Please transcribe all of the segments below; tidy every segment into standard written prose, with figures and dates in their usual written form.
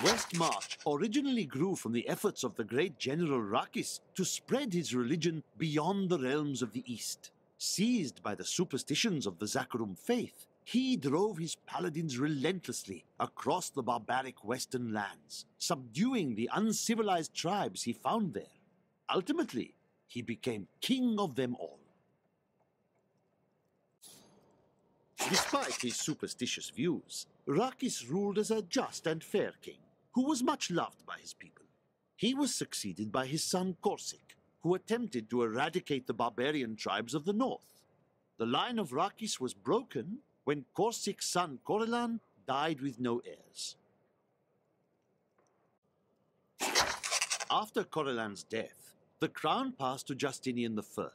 Westmarch originally grew from the efforts of the great general Rakis to spread his religion beyond the realms of the East. Seized by the superstitions of the Zakarum faith, he drove his paladins relentlessly across the barbaric western lands, subduing the uncivilized tribes he found there. Ultimately, he became king of them all. Despite his superstitious views, Rakis ruled as a just and fair king, who was much loved by his people. He was succeeded by his son Corsic, who attempted to eradicate the barbarian tribes of the north. The line of Rakis was broken when Corsic's son Corellan died with no heirs. After Corellan's death, the crown passed to Justinian I,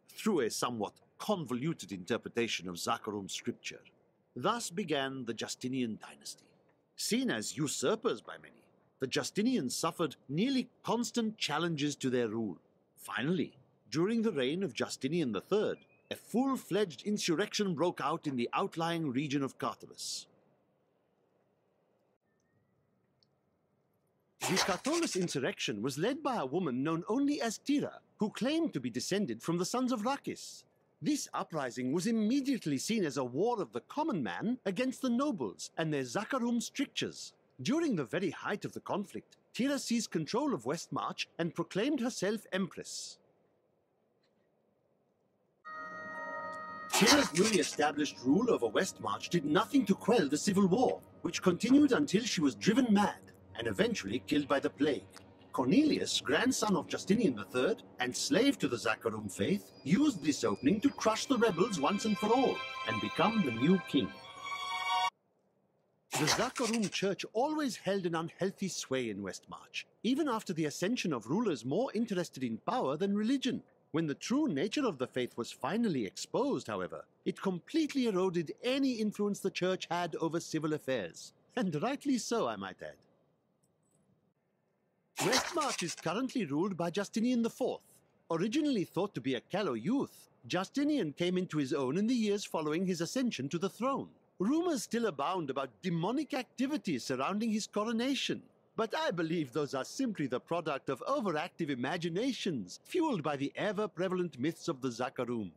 through a somewhat convoluted interpretation of Zakarum scripture. Thus began the Justinian dynasty. Seen as usurpers by many, the Justinians suffered nearly constant challenges to their rule. Finally, during the reign of Justinian III, a full-fledged insurrection broke out in the outlying region of Catullus. The Catullus insurrection was led by a woman known only as Tira, who claimed to be descended from the sons of Rakis. This uprising was immediately seen as a war of the common man against the nobles and their Zakarum strictures. During the very height of the conflict, Tira seized control of Westmarch and proclaimed herself empress. Tira's newly established rule over Westmarch did nothing to quell the civil war, which continued until she was driven mad and eventually killed by the plague. Cornelius, grandson of Justinian III and slave to the Zakarum faith, used this opening to crush the rebels once and for all and become the new king. The Zakarum church always held an unhealthy sway in Westmarch, even after the ascension of rulers more interested in power than religion. When the true nature of the faith was finally exposed, however, it completely eroded any influence the church had over civil affairs. And rightly so, I might add. Westmarch is currently ruled by Justinian IV. Originally thought to be a callow youth, Justinian came into his own in the years following his ascension to the throne. Rumors still abound about demonic activities surrounding his coronation, but I believe those are simply the product of overactive imaginations fueled by the ever-prevalent myths of the Zakarum.